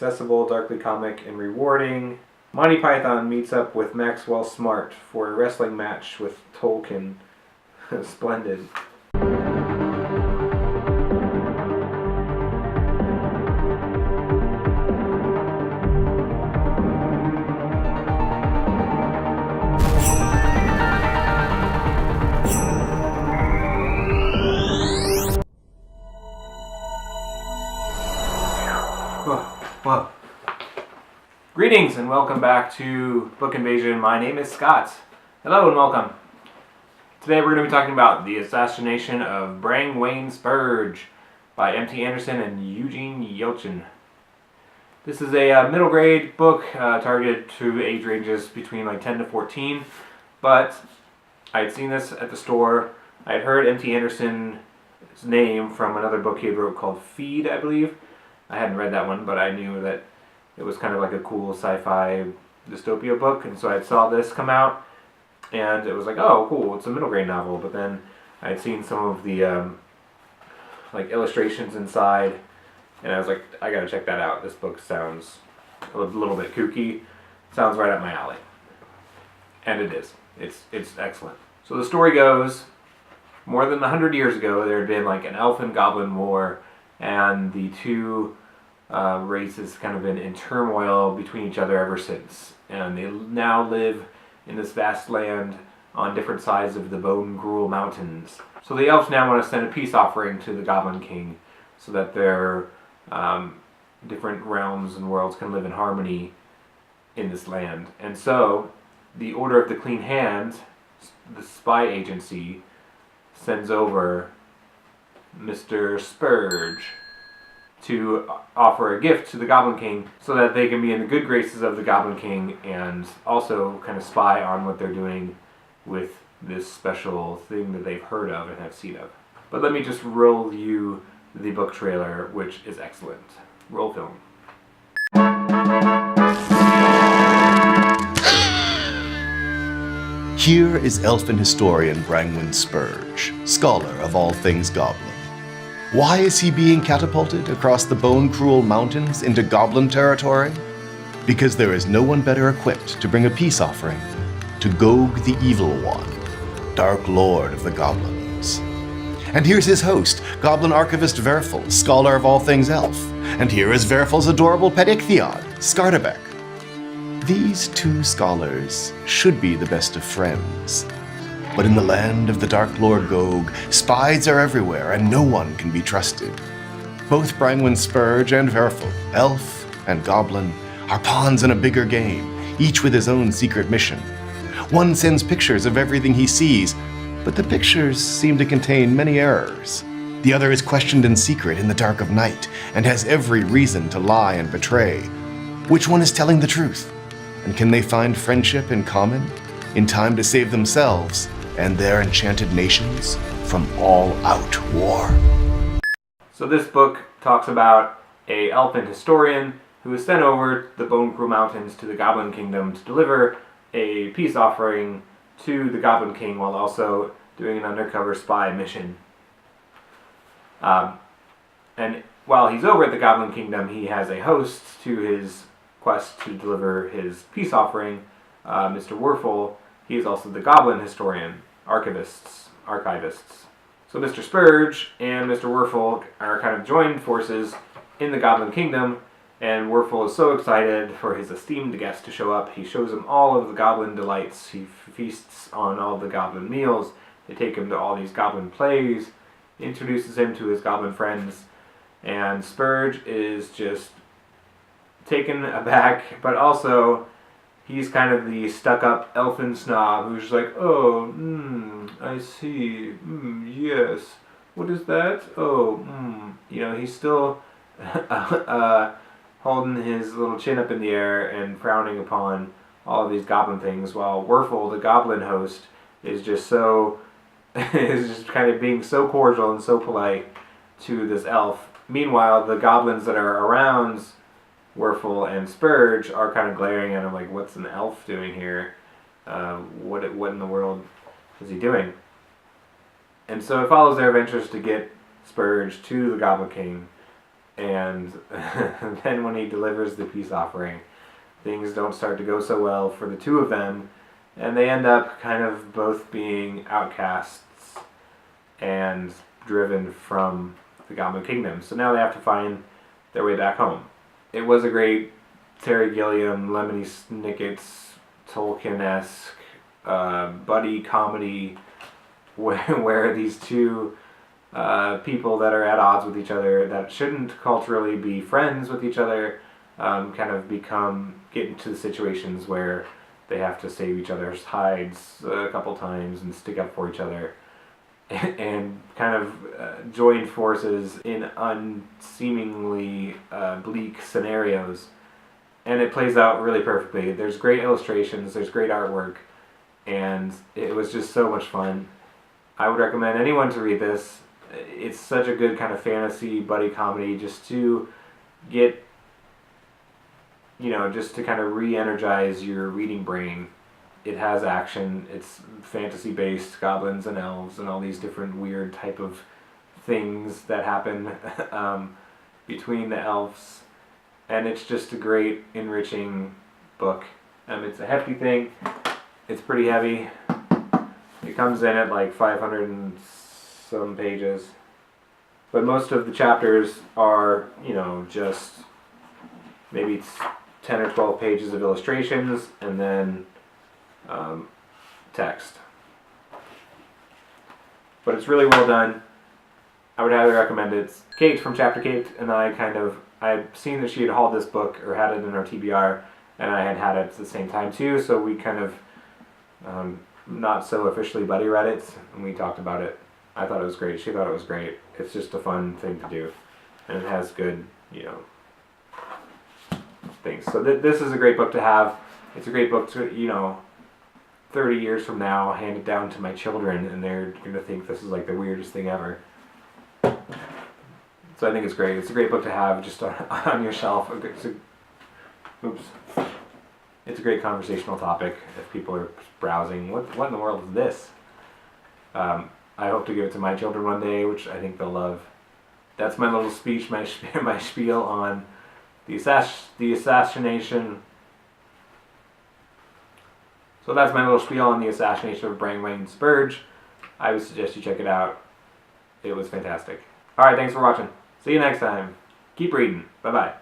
accessible, darkly comic, and rewarding. Monty Python meets up with Maxwell Smart for a wrestling match with Tolkien. Splendid. Whoa. Greetings and welcome back to Book Invasion. My name is Scott. Hello and welcome. Today we're going to be talking about The Assassination of Brangwain Spurge by M.T. Anderson and Eugene Yelchin. This is a middle grade book targeted to age ranges between like 10 to 14, but I had seen this at the store. I had heard M.T. Anderson's name from another book he wrote called Feed, I believe. I hadn't read that one, but I knew that it was kind of like a cool sci-fi dystopia book, and so I saw this come out, and it was like, oh, cool, it's a middle grade novel. But then I had seen some of the like illustrations inside, and I was like, I gotta check that out. This book sounds a little bit kooky. Sounds right up my alley, and it is. It's excellent. So the story goes, more than 100 years ago, there had been like an elf and goblin war, and the two races kind of been in turmoil between each other ever since. And they now live in this vast land on different sides of the Bone Gruel Mountains. So the elves now want to send a peace offering to the Goblin King so that their different realms and worlds can live in harmony in this land. And so the Order of the Clean Hand, the spy agency, sends over Mr. Spurge to offer a gift to the Goblin King so that they can be in the good graces of the Goblin King and also kind of spy on what they're doing with this special thing that they've heard of and have seen of. But let me just roll you the book trailer, which is excellent. Roll film. Here is elfin historian Brangwain Spurge, scholar of all things goblin. Why is he being catapulted across the Bone Cruel Mountains into goblin territory? Because there is no one better equipped to bring a peace offering to Gog the Evil One, Dark Lord of the Goblins. And here's his host, Goblin Archivist Verfel, scholar of all things elf. And here is Verfel's adorable pet Ichthiod, Skartabeck. These two scholars should be the best of friends. But in the land of the Dark Lord Gog, spies are everywhere and no one can be trusted. Both Brangwain Spurge and Verfel, elf and goblin, are pawns in a bigger game, each with his own secret mission. One sends pictures of everything he sees, but the pictures seem to contain many errors. The other is questioned in secret in the dark of night and has every reason to lie and betray. Which one is telling the truth? And can they find friendship in common in time to save themselves and their enchanted nations from all-out war? So this book talks about a elfin historian who is sent over the Bone Cruel Mountains to the Goblin Kingdom to deliver a peace offering to the Goblin King while also doing an undercover spy mission. And while he's over at the Goblin Kingdom, he has a host to his quest to deliver his peace offering, Mr. Werfel. He is also the Goblin historian, archivists. So Mr. Spurge and Mr. Werfel are kind of joined forces in the Goblin Kingdom, and Werfel is so excited for his esteemed guest to show up. He shows him all of the goblin delights. He feasts on all the goblin meals. They take him to all these goblin plays, introduces him to his goblin friends, and Spurge is just taken aback, but also he's kind of the stuck-up elfin snob who's just like, oh, I see, yes, what is that? Oh, You know, he's still holding his little chin up in the air and frowning upon all of these goblin things, while Werfel, the goblin host, is just so, is just kind of being so cordial and so polite to this elf. Meanwhile, the goblins that are around Werfel and Spurge are kind of glaring at him like, what's an elf doing here? What in the world is he doing? And so it follows their adventures to get Spurge to the Goblin King And then when he delivers the peace offering, things don't start to go so well for the two of them, and they end up kind of both being outcasts and driven from the Goblin Kingdom. So now they have to find their way back home. It was a great Terry Gilliam, Lemony Snicket's Tolkien-esque buddy comedy where these two people that are at odds with each other, that shouldn't culturally be friends with each other, kind of get into situations where they have to save each other's hides a couple times and stick up for each other and kind of join forces in unseemingly bleak scenarios. And it plays out really perfectly. There's great illustrations, there's great artwork, and it was just so much fun. I would recommend anyone to read this. It's such a good kind of fantasy buddy comedy just to get, just to kind of re-energize your reading brain. It has action, it's fantasy based, goblins and elves and all these different weird type of things that happen between the elves. And it's just a great, enriching book. It's a hefty thing. It's pretty heavy. It comes in at like 500 and some pages. But most of the chapters are, just maybe 10 or 12 pages of illustrations and then text. But it's really well done. I would highly recommend it. Kate from Chapter Kate and I'd seen that she had hauled this book or had it in our TBR, and I had it at the same time too, so we kind of not so officially buddy read it, and we talked about it. I thought it was great. She thought it was great. It's just a fun thing to do, and it has good, things. So this is a great book to have. It's a great book to, 30 years from now, hand it down to my children, and they're going to think this is like the weirdest thing ever. So I think it's great. It's a great book to have just on your shelf. It's a great conversational topic if people are browsing. What in the world is this? I hope to give it to my children one day, which I think they'll love. That's my little speech, my spiel on the assassination. So that's my little spiel on the Assassination of Brangwain Spurge. I would suggest you check it out. It was fantastic. Alright, thanks for watching. See you next time. Keep reading. Bye-bye.